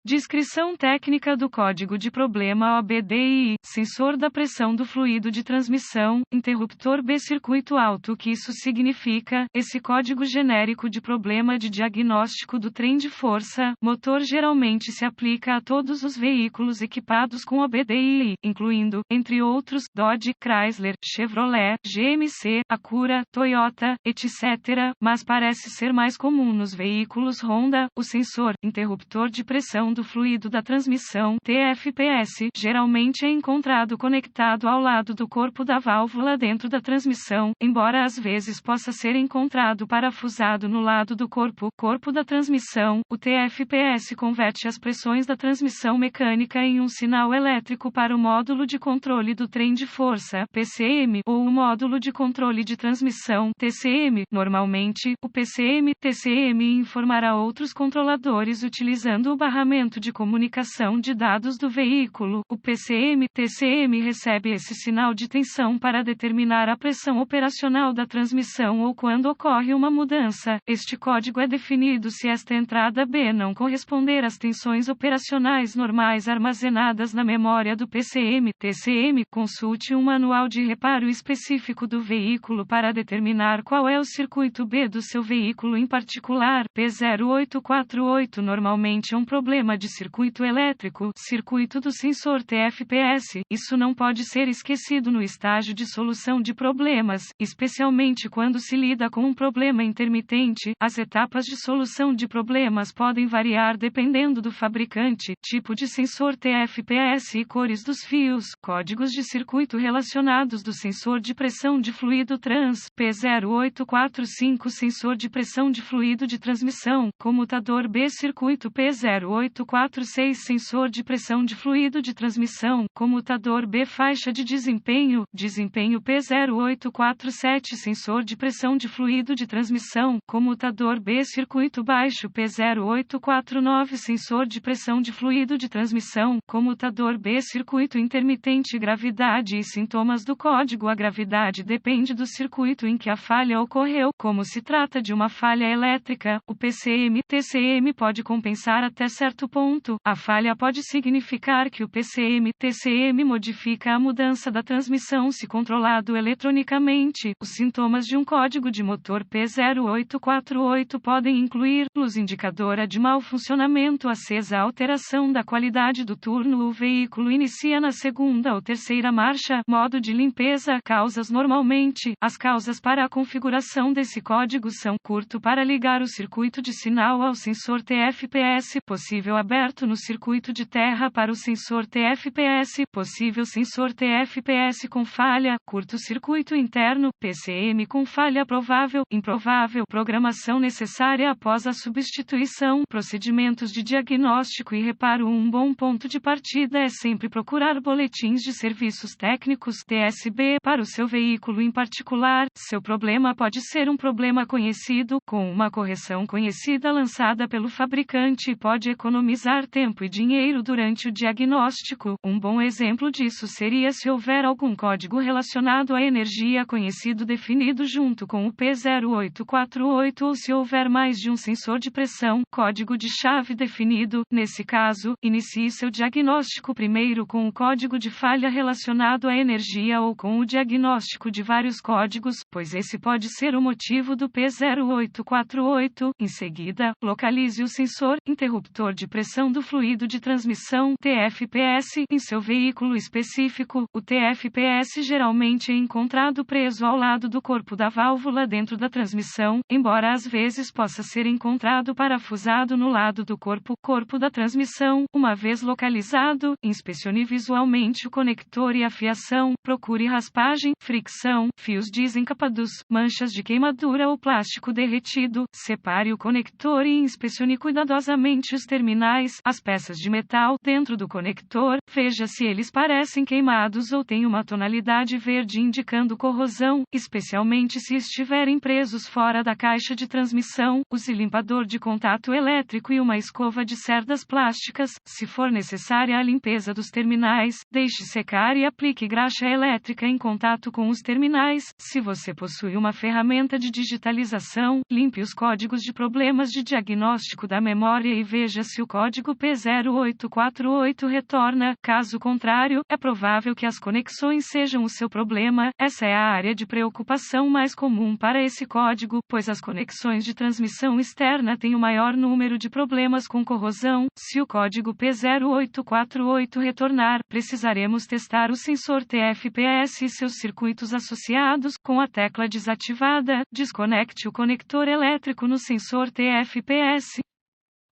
Descrição técnica do código de problema OBDI, sensor da pressão do fluido de transmissão, interruptor B circuito alto. O que isso significa? Esse código genérico de problema de diagnóstico do trem de força, motor geralmente se aplica a todos os veículos equipados com OBDI, incluindo, entre outros, Dodge, Chrysler, Chevrolet, GMC, Acura, Toyota, etc., mas parece ser mais comum nos veículos Honda. O sensor, interruptor de pressão do fluido da transmissão, TFPS, geralmente é encontrado conectado ao lado do corpo da válvula dentro da transmissão, embora às vezes possa ser encontrado parafusado no lado do corpo da transmissão. O TFPS converte as pressões da transmissão mecânica em um sinal elétrico para o módulo de controle do trem de força, PCM, ou o módulo de controle de transmissão, TCM. Normalmente, o PCM-TCM informará outros controladores utilizando o barramento de comunicação de dados do veículo. O PCM-TCM recebe esse sinal de tensão para determinar a pressão operacional da transmissão ou quando ocorre uma mudança. Este código é definido se esta entrada B não corresponder às tensões operacionais normais armazenadas na memória do PCM-TCM. Consulte um manual de reparo específico do veículo para determinar qual é o circuito B do seu veículo em particular. P0848 normalmente é um problema de circuito elétrico, circuito do sensor TFPS. Isso não pode ser esquecido no estágio de solução de problemas, especialmente quando se lida com um problema intermitente. As etapas de solução de problemas podem variar dependendo do fabricante, tipo de sensor TFPS e cores dos fios. Códigos de circuito relacionados do sensor de pressão de fluido trans, P0845 sensor de pressão de fluido de transmissão, comutador B circuito P0846 sensor de pressão de fluido de transmissão, comutador B faixa de desempenho P0847 sensor de pressão de fluido de transmissão, comutador B circuito baixo P0849 sensor de pressão de fluido de transmissão, comutador B circuito intermitente. Gravidade e sintomas do código. A gravidade depende do circuito em que a falha ocorreu. Como se trata de uma falha elétrica, o PCM-TCM pode compensar até certo ponto. A falha pode significar que o PCM-TCM modifica a mudança da transmissão se controlado eletronicamente. Os sintomas de um código de motor P0848 podem incluir luz indicadora de mau funcionamento acesa, alteração da qualidade do turno, o veículo inicia na segunda ou terceira marcha, modo de limpeza. Causas. Normalmente, as causas para a configuração desse código são: curto para ligar o circuito de sinal ao sensor TFPS, possível aberto no circuito de terra para o sensor TFPS, possível sensor TFPS com falha, curto-circuito interno, PCM com falha provável, improvável, programação necessária após a substituição, procedimentos de diagnóstico e reparo. Um bom ponto de partida é sempre procurar boletins de serviços técnicos, TSB, para o seu veículo em particular. Seu problema pode ser um problema conhecido, com uma correção conhecida lançada pelo fabricante, e pode economizar tempo e dinheiro durante o diagnóstico. Um bom exemplo disso seria se houver algum código relacionado à energia conhecido definido junto com o P0848 ou se houver mais de um sensor de pressão, código de chave definido. Nesse caso, inicie seu diagnóstico primeiro com o código de falha relacionado à energia ou com o diagnóstico de vários códigos, pois esse pode ser o motivo do P0848. Em seguida, localize o sensor, interruptor de pressão do fluido de transmissão, TFPS, em seu veículo específico. O TFPS geralmente é encontrado preso ao lado do corpo da válvula dentro da transmissão, embora às vezes possa ser encontrado parafusado no lado do corpo da transmissão. Uma vez localizado, inspecione visualmente o conector e a fiação, procure raspagem, fricção, fios desencapados, manchas de queimadura ou plástico derretido. Separe o conector e inspecione cuidadosamente os terminais, as peças de metal dentro do conector. Veja se eles parecem queimados ou têm uma tonalidade verde indicando corrosão, especialmente se estiverem presos fora da caixa de transmissão. Use limpador de contato elétrico e uma escova de cerdas plásticas. Se for necessária a limpeza dos terminais, deixe secar e aplique graxa elétrica em contato com os terminais. Se você possui uma ferramenta de digitalização, limpe os códigos de problemas de diagnóstico da memória e veja se o código P0848 retorna. Caso contrário, é provável que as conexões sejam o seu problema. Essa é a área de preocupação mais comum para esse código, pois as conexões de transmissão externa têm o maior número de problemas com corrosão. Se o código P0848 retornar, precisaremos testar o sensor TFPS e seus circuitos associados. Com a tecla desativada, desconecte o conector elétrico no sensor TFPS.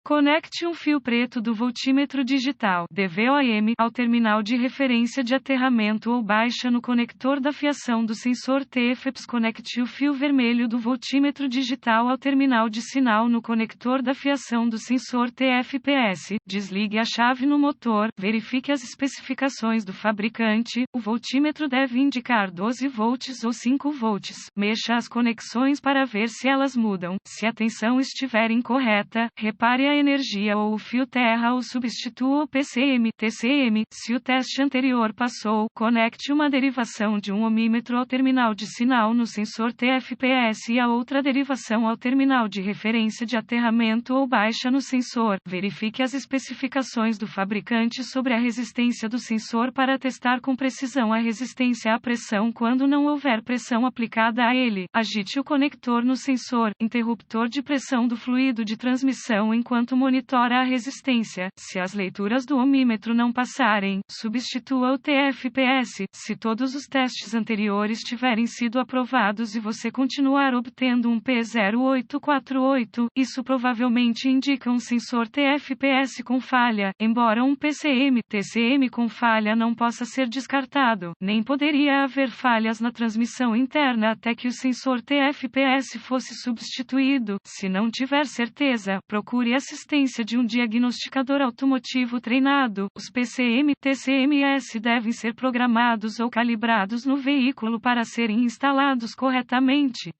Conecte um fio preto do voltímetro digital DVOM ao terminal de referência de aterramento ou baixa no conector da fiação do sensor TFPS. Conecte o fio vermelho do voltímetro digital ao terminal de sinal no conector da fiação do sensor TFPS. Desligue a chave no motor. Verifique as especificações do fabricante. O voltímetro deve indicar 12 volts ou 5 volts. Mexa as conexões para ver se elas mudam. Se a tensão estiver incorreta, repare a energia ou o fio terra ou substitua o PCM/TCM. Se o teste anterior passou, conecte uma derivação de um ohmímetro ao terminal de sinal no sensor TFPS e a outra derivação ao terminal de referência de aterramento ou baixa no sensor. Verifique as especificações do fabricante sobre a resistência do sensor para testar com precisão a resistência à pressão quando não houver pressão aplicada a ele. Agite o conector no sensor interruptor de pressão do fluido de transmissão enquanto monitora a resistência. Se as leituras do ohmímetro não passarem, substitua o TFPS. Se todos os testes anteriores tiverem sido aprovados e você continuar obtendo um P0848, isso provavelmente indica um sensor TFPS com falha. Embora um PCM/TCM com falha não possa ser descartado, nem poderia haver falhas na transmissão interna até que o sensor TFPS fosse substituído. Se não tiver certeza, procure assistência de um diagnosticador automotivo treinado. Os PCM/TCMS devem ser programados ou calibrados no veículo para serem instalados corretamente.